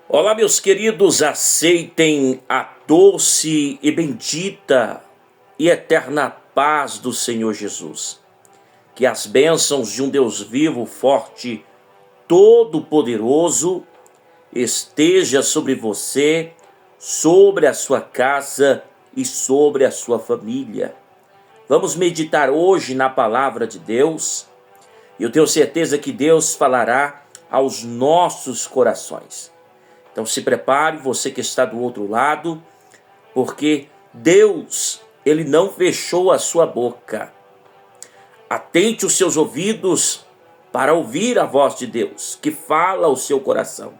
Olá, meus queridos, aceitem a doce e bendita e eterna paz do Senhor Jesus. Que as bênçãos de um Deus vivo, forte, todo-poderoso esteja sobre você, sobre a sua casa e sobre a sua família. Vamos meditar hoje na palavra de Deus e eu tenho certeza que Deus falará aos nossos corações. Então se prepare, você que está do outro lado, porque Deus, Ele não fechou a sua boca. Atente os seus ouvidos para ouvir a voz de Deus, que fala ao seu coração.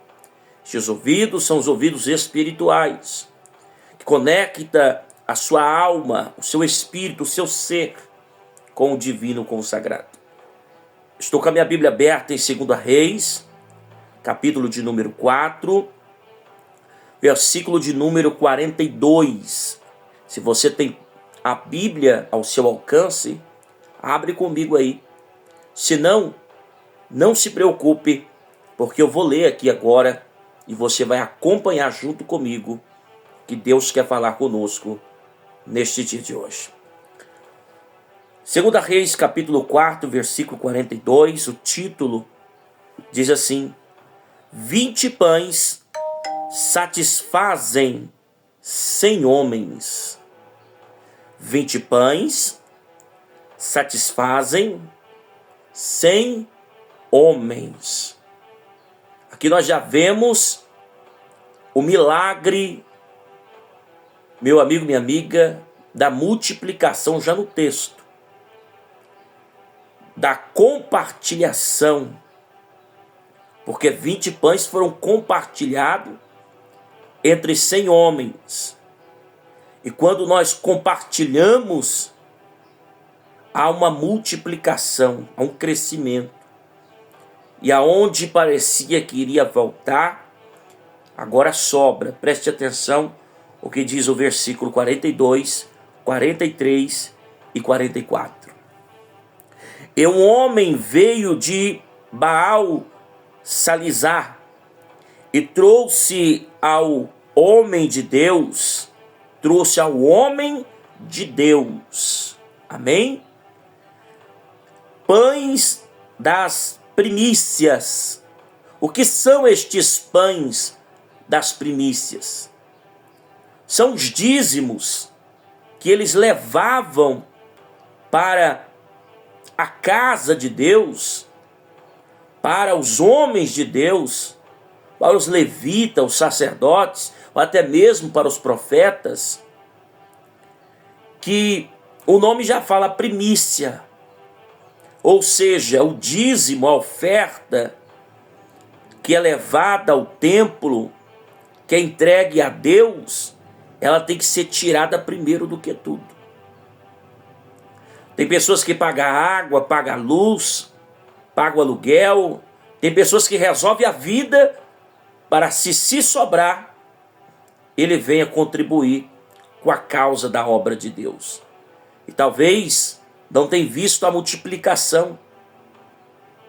Estes ouvidos são os ouvidos espirituais, que conecta a sua alma, o seu espírito, o seu ser com o divino consagrado. Estou com a minha Bíblia aberta em 2 Reis, capítulo de número 4, versículo de número 42. Se você tem a Bíblia ao seu alcance, abre comigo aí. Se não, não se preocupe, porque eu vou ler aqui agora e você vai acompanhar junto comigo que Deus quer falar conosco neste dia de hoje. 2 Reis, capítulo 4, versículo 42, o título diz assim: 20 pães satisfazem 100 homens. 20 pães satisfazem 100 homens. Aqui nós já vemos o milagre, meu amigo, minha amiga, da multiplicação já no texto, da compartilhação, porque 20 pães foram compartilhados entre 100 homens. E quando nós compartilhamos, há uma multiplicação, há um crescimento. E aonde parecia que iria voltar, agora sobra. Preste atenção o que diz o versículo 42, 43 e 44. E um homem veio de Baal Salizar e trouxe ao homem de Deus, amém? Pães das primícias. O que são estes pães das primícias? São os dízimos que eles levavam para a casa de Deus, para os homens de Deus, para os levitas, os sacerdotes, ou até mesmo para os profetas, que o nome já fala primícia, ou seja, o dízimo, a oferta que é levada ao templo, que é entregue a Deus, ela tem que ser tirada primeiro do que tudo. Tem pessoas que pagam água, pagam luz, pagam aluguel, tem pessoas que resolvem a vida para se sobrar, ele venha contribuir com a causa da obra de Deus. E talvez não tenha visto a multiplicação,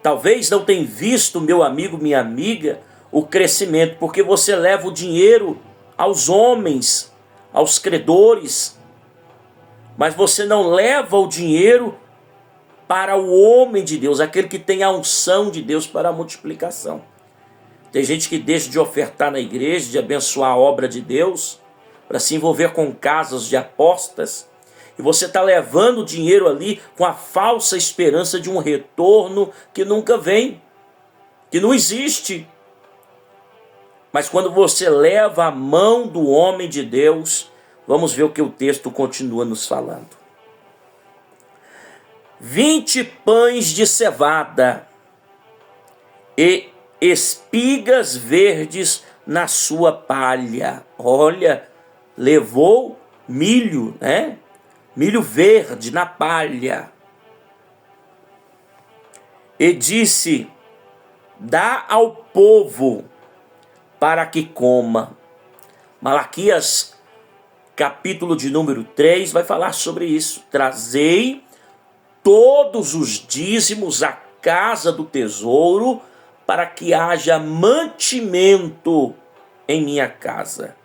talvez não tenha visto, meu amigo, minha amiga, o crescimento, porque você leva o dinheiro aos homens, aos credores, mas você não leva o dinheiro para o homem de Deus, aquele que tem a unção de Deus para a multiplicação. Tem gente que deixa de ofertar na igreja, de abençoar a obra de Deus, para se envolver com casas de apostas, e você está levando o dinheiro ali com a falsa esperança de um retorno que nunca vem, que não existe. Mas quando você leva a mão do homem de Deus, vamos ver o que o texto continua nos falando. 20 pães de cevada e espigas verdes na sua palha. Olha, levou milho, né? Milho verde na palha. E disse: dá ao povo para que coma. Malaquias, capítulo de número 3, vai falar sobre isso. Trazei todos os dízimos à casa do tesouro, para que haja mantimento em minha casa.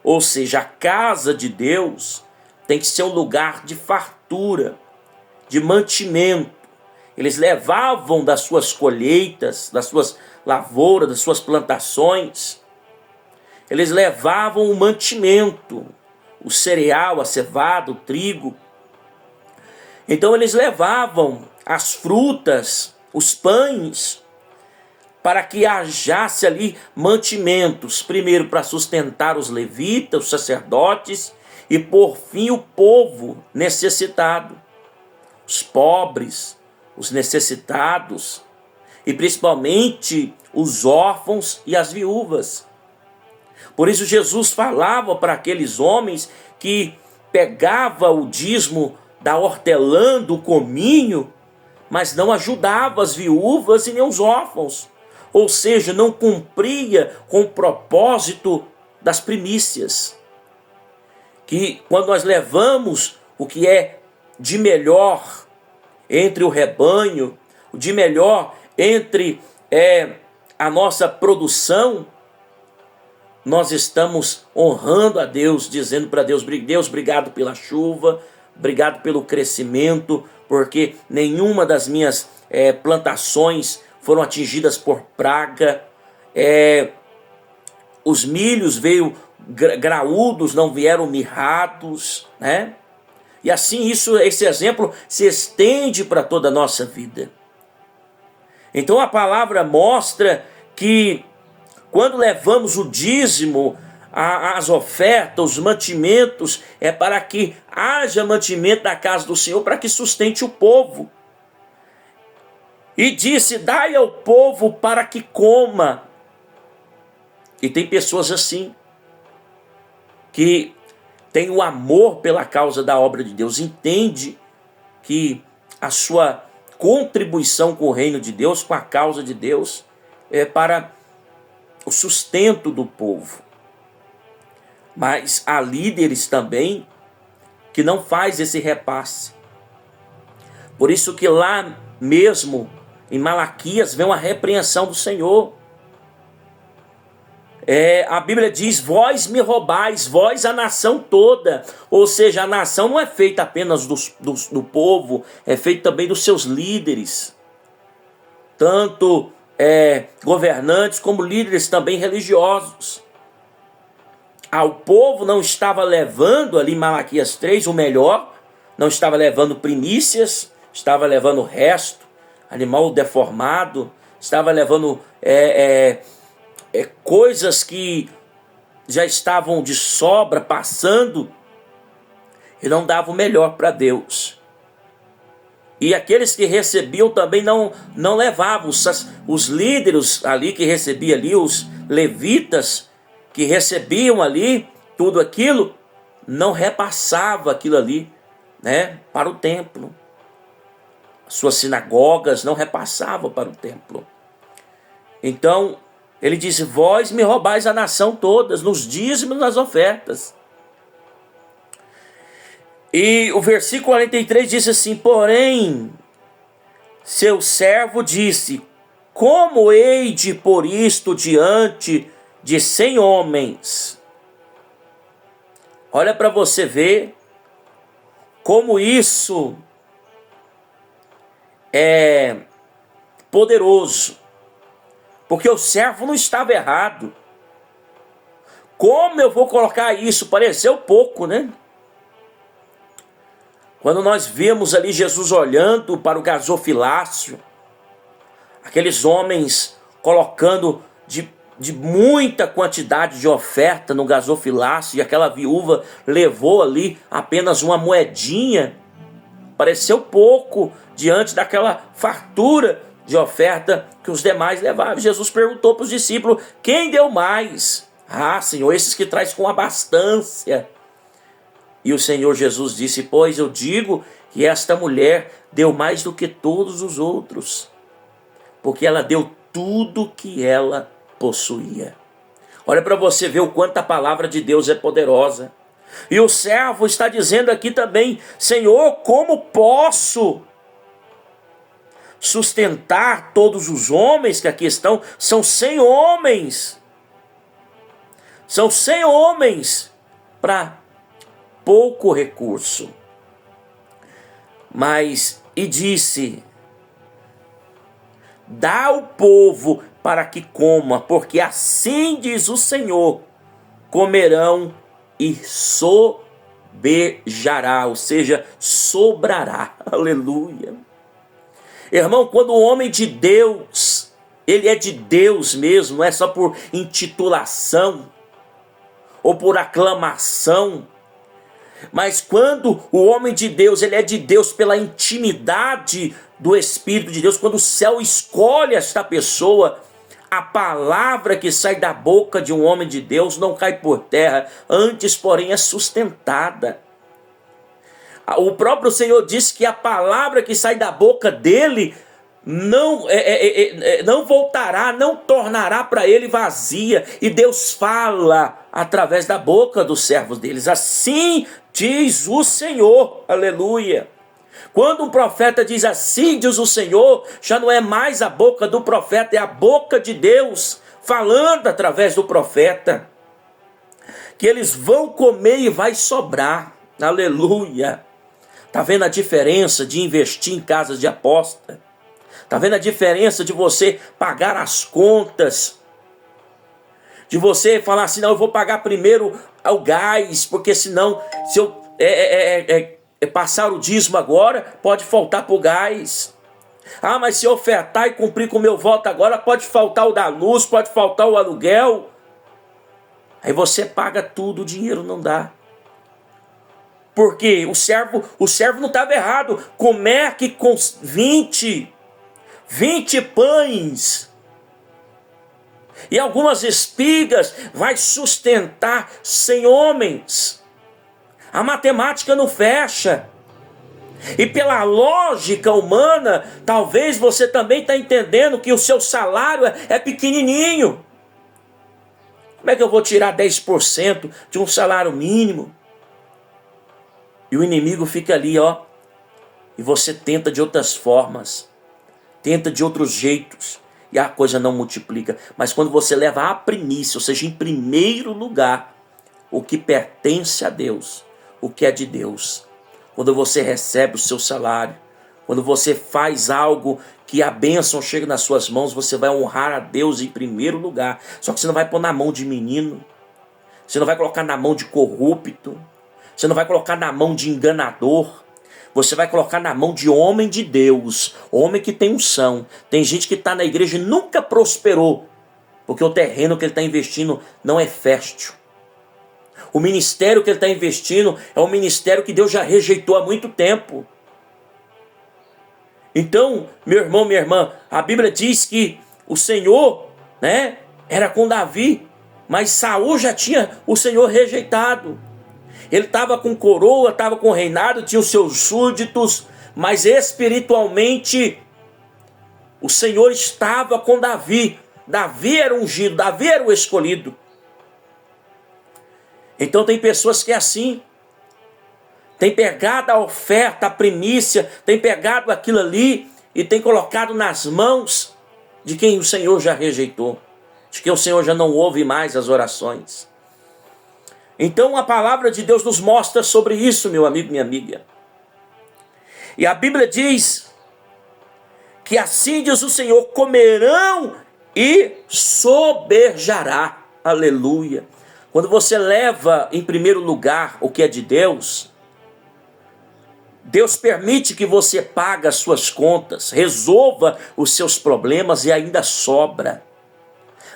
Ou seja, a casa de Deus tem que ser um lugar de fartura, de mantimento. Eles levavam das suas colheitas, das suas lavouras, das suas plantações, eles levavam o mantimento, o cereal, a cevada, o trigo. Então eles levavam as frutas, os pães, para que hajasse ali mantimentos, primeiro para sustentar os levitas, os sacerdotes, e por fim o povo necessitado, os pobres, os necessitados, e principalmente os órfãos e as viúvas. Por isso Jesus falava para aqueles homens que pegava o dízimo da hortelã, do cominho, mas não ajudava as viúvas e nem os órfãos. Ou seja, não cumpria com o propósito das primícias. Que quando nós levamos o que é de melhor entre o rebanho, o de melhor entre a nossa produção, nós estamos honrando a Deus, dizendo para Deus, Deus, obrigado pela chuva, obrigado pelo crescimento, porque nenhuma das minhas plantações foram atingidas por praga, os milhos veio graúdos, não vieram mirrados, né? E assim esse exemplo se estende para toda a nossa vida. Então a palavra mostra que quando levamos o dízimo, as ofertas, os mantimentos, é para que haja mantimento na casa do Senhor, para que sustente o povo. E disse, dai ao povo para que coma. E tem pessoas assim, que tem o amor pela causa da obra de Deus, entende que a sua contribuição com o reino de Deus, com a causa de Deus, é para o sustento do povo. Mas há líderes também que não faz esse repasse. Por isso que lá mesmo em Malaquias vem uma repreensão do Senhor. A Bíblia diz, vós me roubais, vós a nação toda. Ou seja, a nação não é feita apenas do povo, é feita também dos seus líderes. Tanto governantes como líderes também religiosos. O povo não estava levando ali em Malaquias 3 o melhor, não estava levando primícias, estava levando o resto, animal deformado, estava levando coisas que já estavam de sobra, passando, e não dava o melhor para Deus. E aqueles que recebiam também não levavam, os líderes ali que recebiam ali, os levitas que recebiam ali tudo aquilo, não repassava aquilo ali, né, para o templo. Suas sinagogas não repassavam para o templo. Então, ele disse, vós me roubais a nação todas, nos dízimos, nas ofertas. E o versículo 43 diz assim, porém, seu servo disse, como hei de pôr isto diante de 100 homens? Olha para você ver como isso é poderoso. Porque o servo não estava errado. Como eu vou colocar isso? Pareceu pouco, né? Quando nós vemos ali Jesus olhando para o gasofilácio, aqueles homens colocando de muita quantidade de oferta no gasofilácio, e aquela viúva levou ali apenas uma moedinha, pareceu pouco diante daquela fartura de oferta que os demais levavam. Jesus perguntou para os discípulos, quem deu mais? Senhor, esses que traz com abastância. E o Senhor Jesus disse, pois eu digo que esta mulher deu mais do que todos os outros, porque ela deu tudo que ela possuía. Olha para você ver o quanto a palavra de Deus é poderosa. E o servo está dizendo aqui também, Senhor, como posso sustentar todos os homens que aqui estão? São 100 homens. São 100 homens para pouco recurso. Mas, e disse: dá ao povo para que coma, porque assim diz o Senhor, comerão e sobejará, ou seja, sobrará. Aleluia. Irmão, quando o homem de Deus, ele é de Deus mesmo, não é só por intitulação ou por aclamação, mas quando o homem de Deus, ele é de Deus pela intimidade do Espírito de Deus, quando o céu escolhe esta pessoa, a palavra que sai da boca de um homem de Deus não cai por terra, antes, porém, é sustentada. O próprio Senhor disse que a palavra que sai da boca dele não voltará, não tornará para ele vazia. E Deus fala através da boca dos servos deles. Assim diz o Senhor. Aleluia. Quando um profeta diz assim diz o Senhor, já não é mais a boca do profeta, é a boca de Deus falando através do profeta. Que eles vão comer e vai sobrar. Aleluia. Está vendo a diferença de investir em casas de aposta? Está vendo a diferença de você pagar as contas? De você falar assim, não, eu vou pagar primeiro o gás, porque senão, se eu passar o dízimo agora, pode faltar para o gás. Ah, mas se eu ofertar e cumprir com o meu voto agora, pode faltar o da luz, pode faltar o aluguel. Aí você paga tudo, o dinheiro não dá. Porque o servo não estava errado. Como é que com 20 pães e algumas espigas vai sustentar 100 homens? A matemática não fecha. E pela lógica humana, talvez você também está entendendo que o seu salário é pequenininho. Como é que eu vou tirar 10% de um salário mínimo? E o inimigo fica ali, ó. E você tenta de outras formas. Tenta de outros jeitos. E a coisa não multiplica. Mas quando você leva a primícia, ou seja, em primeiro lugar, o que pertence a Deus, o que é de Deus. Quando você recebe o seu salário, quando você faz algo que a bênção chega nas suas mãos, você vai honrar a Deus em primeiro lugar. Só que você não vai pôr na mão de menino. Você não vai colocar na mão de corrupto. Você não vai colocar na mão de enganador. Você vai colocar na mão de homem de Deus. Homem que tem unção. Tem gente que está na igreja e nunca prosperou. Porque o terreno que ele está investindo não é fértil. O ministério que ele está investindo é um ministério que Deus já rejeitou há muito tempo. Então, meu irmão, minha irmã, a Bíblia diz que o Senhor, era com Davi. Mas Saul já tinha o Senhor rejeitado. Ele estava com coroa, estava com reinado, tinha os seus súditos, mas espiritualmente o Senhor estava com Davi. Davi era ungido, Davi era o escolhido. Então tem pessoas que é assim, tem pegado a oferta, a primícia, tem pegado aquilo ali e tem colocado nas mãos de quem o Senhor já rejeitou, de quem o Senhor já não ouve mais as orações. Então a palavra de Deus nos mostra sobre isso, meu amigo, minha amiga. E a Bíblia diz que assim diz o Senhor, comerão e sobejará. Aleluia. Quando você leva em primeiro lugar o que é de Deus, Deus permite que você pague as suas contas, resolva os seus problemas e ainda sobra.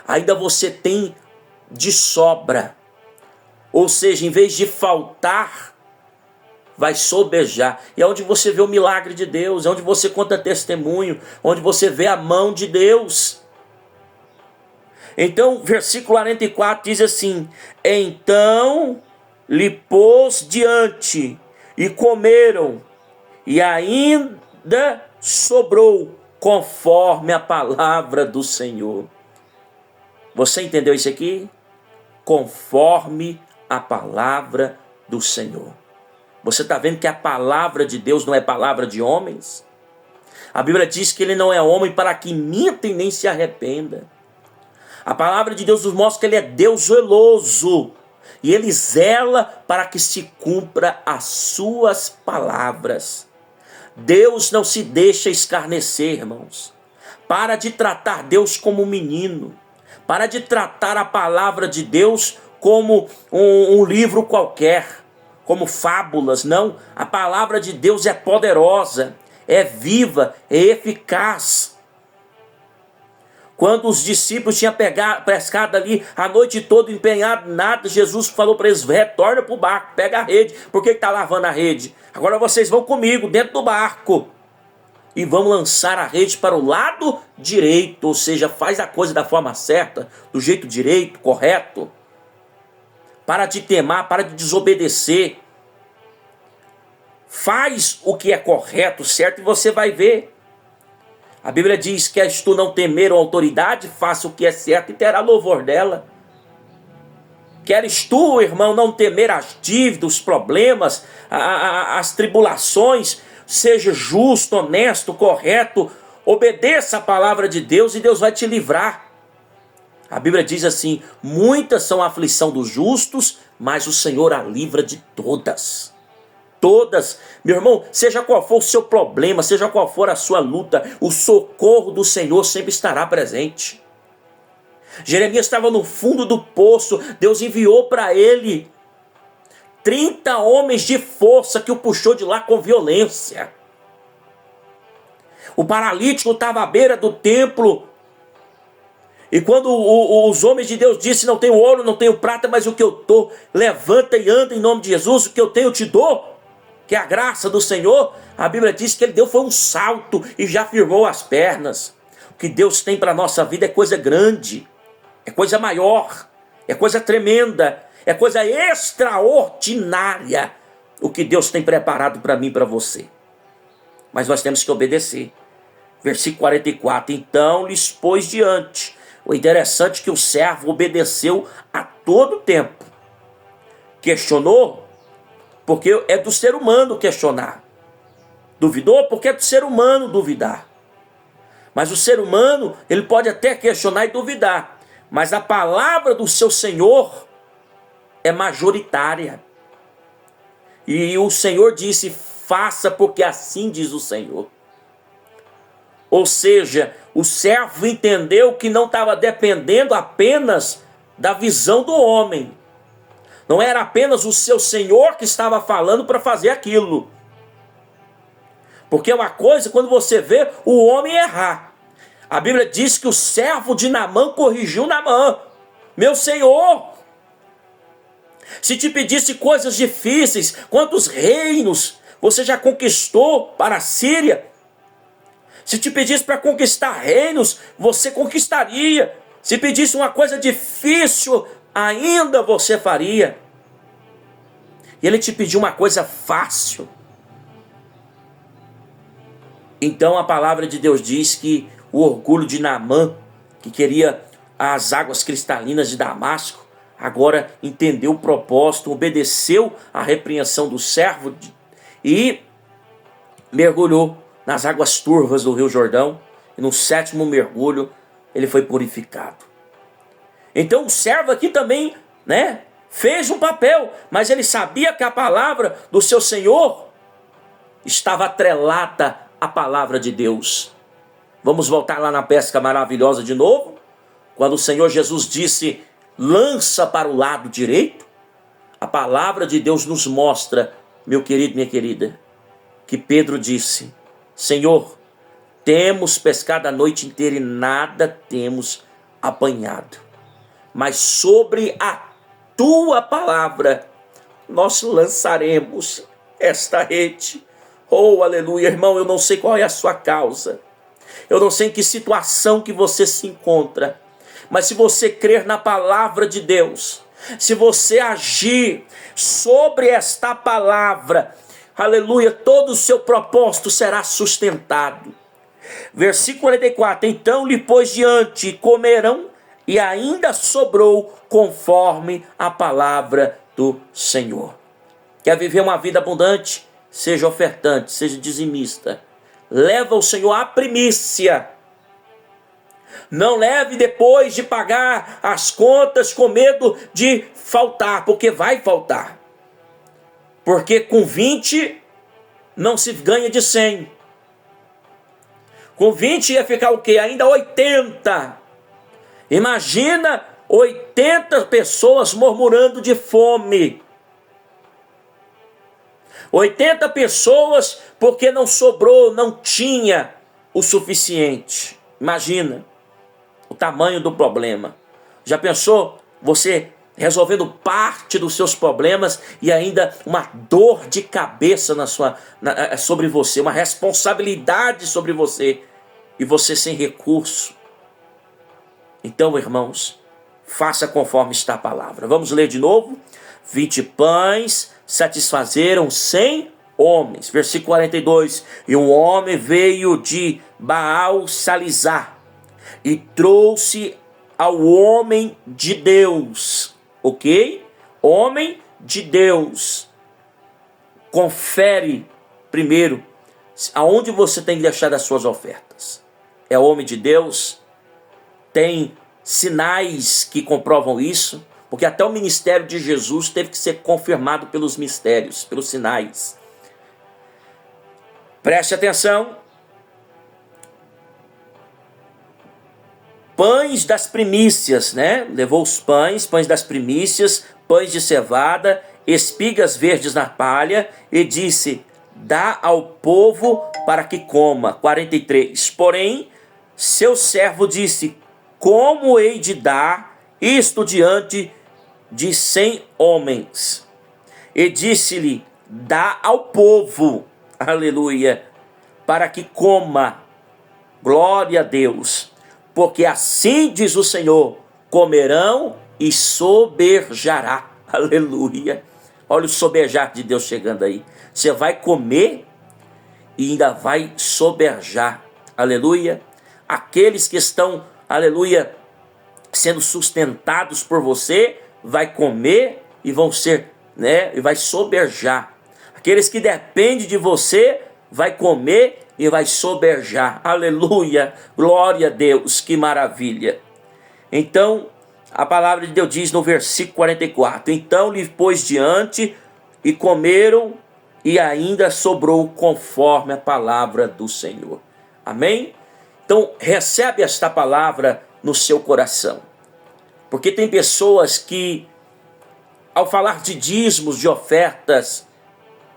Ainda você tem de sobra. Ou seja, em vez de faltar, vai sobejar. E é onde você vê o milagre de Deus, é onde você conta testemunho, onde você vê a mão de Deus. Então, versículo 44 diz assim: então lhe pôs diante, e comeram, e ainda sobrou, conforme a palavra do Senhor. Você entendeu isso aqui? Conforme a palavra do Senhor. Você está vendo que a palavra de Deus não é palavra de homens? A Bíblia diz que ele não é homem para que minta e nem se arrependa. A palavra de Deus nos mostra que Ele é Deus zeloso. E Ele zela para que se cumpra as suas palavras. Deus não se deixa escarnecer, irmãos. Para de tratar Deus como um menino. Para de tratar a palavra de Deus como um livro qualquer, como fábulas. Não, a palavra de Deus é poderosa, é viva, é eficaz. Quando os discípulos tinham pescado ali a noite toda, empenhado, nada, Jesus falou para eles: retorna para o barco, pega a rede. Por que está lavando a rede? Agora vocês vão comigo dentro do barco e vão lançar a rede para o lado direito, ou seja, faz a coisa da forma certa, do jeito direito, correto. Para de temar, para de desobedecer. Faz o que é correto, certo, e você vai ver. A Bíblia diz: queres tu não temer a autoridade, faça o que é certo e terá louvor dela. Queres tu, irmão, não temer as dívidas, os problemas, as tribulações, seja justo, honesto, correto, obedeça a palavra de Deus e Deus vai te livrar. A Bíblia diz assim: muitas são a aflição dos justos, mas o Senhor a livra de todas. Todas, meu irmão, seja qual for o seu problema, seja qual for a sua luta, o socorro do Senhor sempre estará presente. Jeremias estava no fundo do poço, Deus enviou para ele 30 homens de força que o puxou de lá com violência. O paralítico estava à beira do templo, e quando os homens de Deus disseram: não tenho ouro, não tenho prata, mas o que eu estou, levanta e anda em nome de Jesus, o que eu tenho eu te dou, que é a graça do Senhor. A Bíblia diz que ele deu foi um salto e já firmou as pernas. O que Deus tem para a nossa vida é coisa grande, é coisa maior, é coisa tremenda, é coisa extraordinária, o que Deus tem preparado para mim e para você. Mas nós temos que obedecer. Versículo 44, então lhes pôs diante. O interessante é que o servo obedeceu a todo tempo. Questionou, porque é do ser humano questionar. Duvidou, porque é do ser humano duvidar. Mas o ser humano, ele pode até questionar e duvidar, mas a palavra do seu Senhor é majoritária. E o Senhor disse: faça, porque assim diz o Senhor. Ou seja, o servo entendeu que não estava dependendo apenas da visão do homem. Não era apenas o seu Senhor que estava falando para fazer aquilo. Porque uma coisa, quando você vê o homem errar. A Bíblia diz que o servo de Naamã corrigiu Naamã: meu Senhor, se te pedisse coisas difíceis, quantos reinos você já conquistou para a Síria? Se te pedisse para conquistar reinos, você conquistaria. Se pedisse uma coisa difícil, ainda você faria. E ele te pediu uma coisa fácil. Então a palavra de Deus diz que o orgulho de Naamã, que queria as águas cristalinas de Damasco, agora entendeu o propósito, obedeceu à repreensão do servo e mergulhou nas águas turvas do Rio Jordão, e no 7º mergulho ele foi purificado. Então o servo aqui também, fez um papel, mas ele sabia que a palavra do seu Senhor estava atrelada à palavra de Deus. Vamos voltar lá na pesca maravilhosa de novo, quando o Senhor Jesus disse: lança para o lado direito. A palavra de Deus nos mostra, meu querido, minha querida, que Pedro disse: Senhor, temos pescado a noite inteira e nada temos apanhado, mas sobre a tua palavra nós lançaremos esta rede. Oh, aleluia, irmão, eu não sei qual é a sua causa, eu não sei em que situação que você se encontra, mas se você crer na palavra de Deus, se você agir sobre esta palavra, aleluia, todo o seu propósito será sustentado. Versículo 44, então lhe pôs diante, e comerão, e ainda sobrou conforme a palavra do Senhor. Quer viver uma vida abundante? Seja ofertante, seja dizimista. Leva ao Senhor a primícia. Não leve depois de pagar as contas com medo de faltar, porque vai faltar. Porque com 20 não se ganha de 100. Com 20 ia ficar o quê? Ainda 80. Imagina 80 pessoas murmurando de fome. 80 pessoas porque não sobrou, não tinha o suficiente. Imagina o tamanho do problema. Já pensou você resolvendo parte dos seus problemas e ainda uma dor de cabeça sobre você, uma responsabilidade sobre você e você sem recurso? Então, irmãos, faça conforme está a palavra. Vamos ler de novo. 20 pães satisfazeram 100 homens. Versículo 42. E um homem veio de Baal-Salizar e trouxe ao homem de Deus. Ok? Homem de Deus. Confere primeiro aonde você tem que deixar as suas ofertas. É homem de Deus? Tem sinais que comprovam isso? Porque até o ministério de Jesus teve que ser confirmado pelos mistérios, pelos sinais. Preste atenção. Pães das primícias, né? Levou os pães das primícias, pães de cevada, espigas verdes na palha, e disse: dá ao povo para que coma. 43. Porém, seu servo disse: como hei de dar isto diante de 100 homens? E disse-lhe: dá ao povo, aleluia, para que coma. Glória a Deus. Porque assim diz o Senhor: comerão e soberjará. Aleluia. Olha o soberjar de Deus chegando aí. Você vai comer e ainda vai soberjar. Aleluia. Aqueles que estão, aleluia, sendo sustentados por você, vai comer e vão ser, né? E vai soberjar. Aqueles que dependem de você, vai comer e vai soberjar. Aleluia, glória a Deus, que maravilha. Então, a palavra de Deus diz no versículo 44, então lhe pôs diante e comeram e ainda sobrou conforme a palavra do Senhor. Amém? Então, recebe esta palavra no seu coração. Porque tem pessoas que, ao falar de dízimos, de ofertas,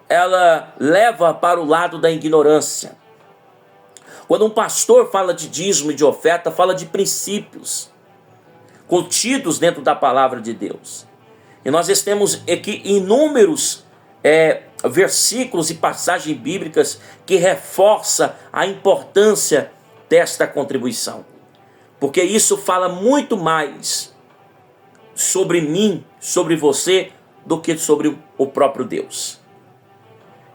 ela leva para o lado da ignorância. Quando um pastor fala de dízimo e de oferta, fala de princípios contidos dentro da palavra de Deus. E nós temos aqui inúmeros versículos e passagens bíblicas que reforçam a importância desta contribuição. Porque isso fala muito mais sobre mim, sobre você, do que sobre o próprio Deus.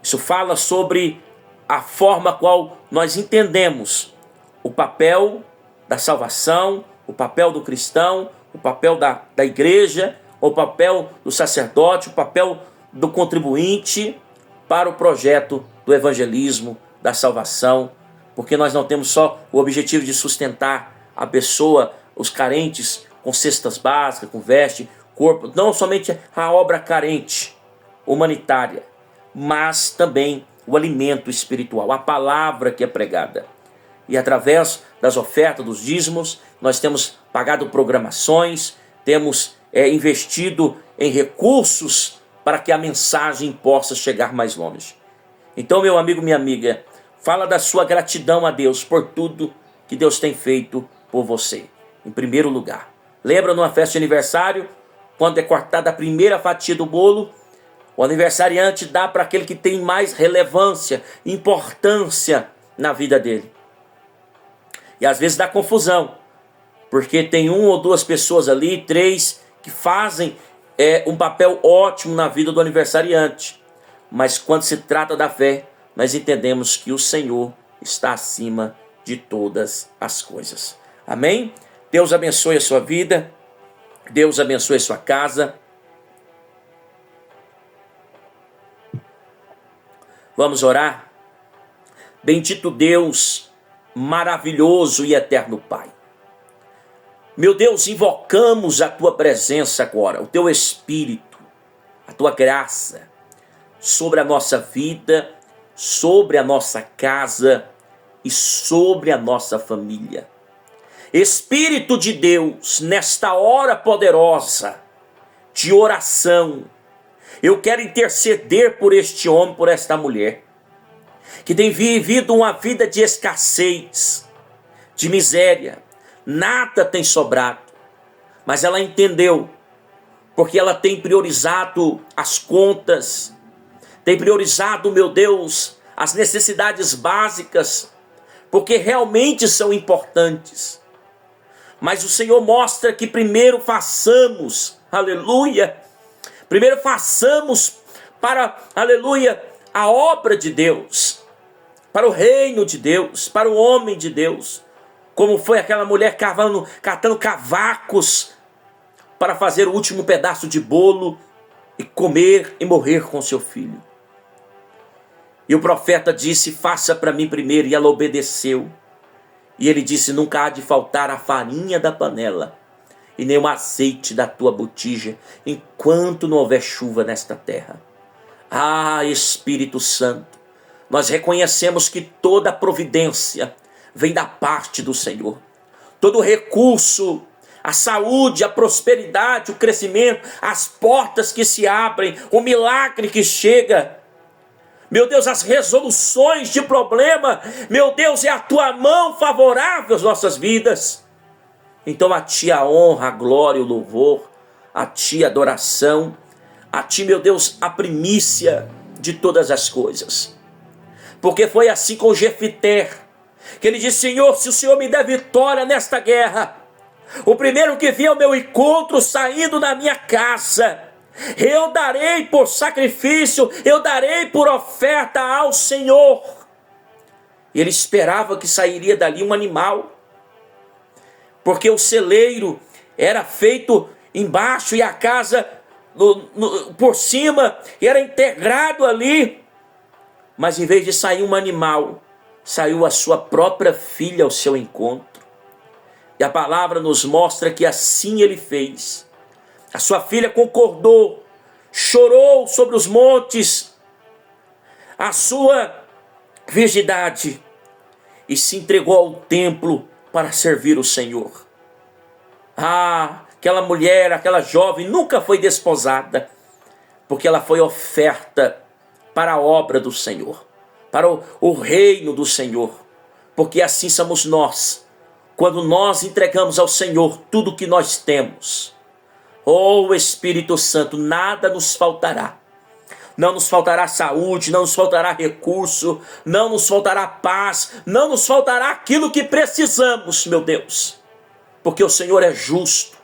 Isso fala sobre a forma qual nós entendemos o papel da salvação, o papel do cristão, o papel da igreja, o papel do sacerdote, o papel do contribuinte para o projeto do evangelismo, da salvação, porque nós não temos só o objetivo de sustentar a pessoa, os carentes, com cestas básicas, com veste, corpo, não somente a obra carente, humanitária, mas também o alimento espiritual, a palavra que é pregada. E através das ofertas, dos dízimos, nós temos pagado programações, temos investido em recursos para que a mensagem possa chegar mais longe. Então, meu amigo, minha amiga, fala da sua gratidão a Deus por tudo que Deus tem feito por você. Em primeiro lugar, lembra numa festa de aniversário, quando é cortada a primeira fatia do bolo, o aniversariante dá para aquele que tem mais relevância, importância na vida dele. E às vezes dá confusão, porque tem 1 ou 2 pessoas ali, 3, que fazem um papel ótimo na vida do aniversariante. Mas quando se trata da fé, nós entendemos que o Senhor está acima de todas as coisas. Amém? Deus abençoe a sua vida, Deus abençoe a sua casa. Vamos orar? Bendito Deus, maravilhoso e eterno Pai. Meu Deus, invocamos a tua presença agora, o teu Espírito, a tua graça sobre a nossa vida, sobre a nossa casa e sobre a nossa família. Espírito de Deus, nesta hora poderosa de oração, eu quero interceder por este homem, por esta mulher, que tem vivido uma vida de escassez, de miséria, nada tem sobrado, mas ela entendeu, porque ela tem priorizado as contas, tem priorizado, meu Deus, as necessidades básicas, porque realmente são importantes. Mas o Senhor mostra que primeiro façamos, aleluia, primeiro façamos para, aleluia, a obra de Deus, para o reino de Deus, para o homem de Deus, como foi aquela mulher catando cavacos para fazer o último pedaço de bolo e comer e morrer com seu filho. E o profeta disse, faça para mim primeiro, e ela obedeceu. E ele disse, nunca há de faltar a farinha da panela, e nem o azeite da tua botija, enquanto não houver chuva nesta terra. Ah, Espírito Santo, nós reconhecemos que toda providência vem da parte do Senhor. Todo recurso, a saúde, a prosperidade, o crescimento, as portas que se abrem, o milagre que chega, meu Deus, as resoluções de problema, meu Deus, é a tua mão favorável às nossas vidas. Então a ti a honra, a glória, o louvor, a ti a adoração, a ti, meu Deus, a primícia de todas as coisas. Porque foi assim com Jefité, que ele disse, Senhor, se o Senhor me der vitória nesta guerra, o primeiro que vier ao meu encontro saindo da minha casa, eu darei por sacrifício, eu darei por oferta ao Senhor. E ele esperava que sairia dali um animal, porque o celeiro era feito embaixo e a casa por cima era integrado ali. Mas em vez de sair um animal, saiu a sua própria filha ao seu encontro. E a palavra nos mostra que assim ele fez. A sua filha concordou, chorou sobre os montes a sua virgindade e se entregou ao templo para servir o Senhor. Ah, aquela mulher, aquela jovem nunca foi desposada, porque ela foi oferta para a obra do Senhor, para o reino do Senhor, porque assim somos nós, quando nós entregamos ao Senhor tudo o que nós temos. Oh Espírito Santo, nada nos faltará. Não nos faltará saúde, não nos faltará recurso, não nos faltará paz, não nos faltará aquilo que precisamos, meu Deus. Porque o Senhor é justo,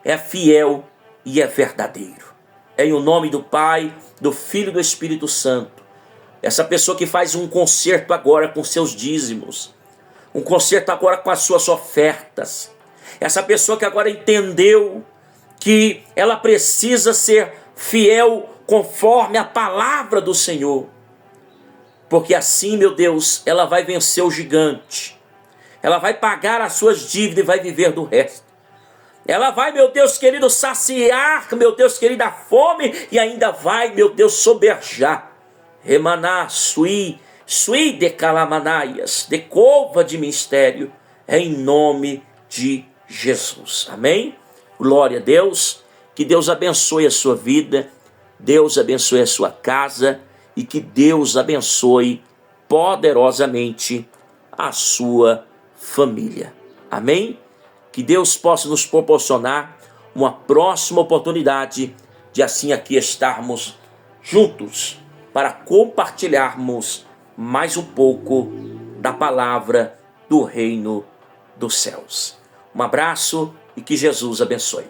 é fiel e é verdadeiro. É em o nome do Pai, do Filho e do Espírito Santo. Essa pessoa que faz um concerto agora com seus dízimos, um concerto agora com as suas ofertas. Essa pessoa que agora entendeu que ela precisa ser fiel conforme a palavra do Senhor. Porque assim, meu Deus, ela vai vencer o gigante. Ela vai pagar as suas dívidas e vai viver do resto. Ela vai, meu Deus querido, saciar, meu Deus querido, a fome e ainda vai, meu Deus, soberjar. Remaná, sui de calamanaias, de cova de mistério, em nome de Jesus. Amém? Glória a Deus, que Deus abençoe a sua vida, Deus abençoe a sua casa e que Deus abençoe poderosamente a sua família. Amém? Que Deus possa nos proporcionar uma próxima oportunidade de assim aqui estarmos juntos para compartilharmos mais um pouco da palavra do reino dos céus. Um abraço e que Jesus abençoe.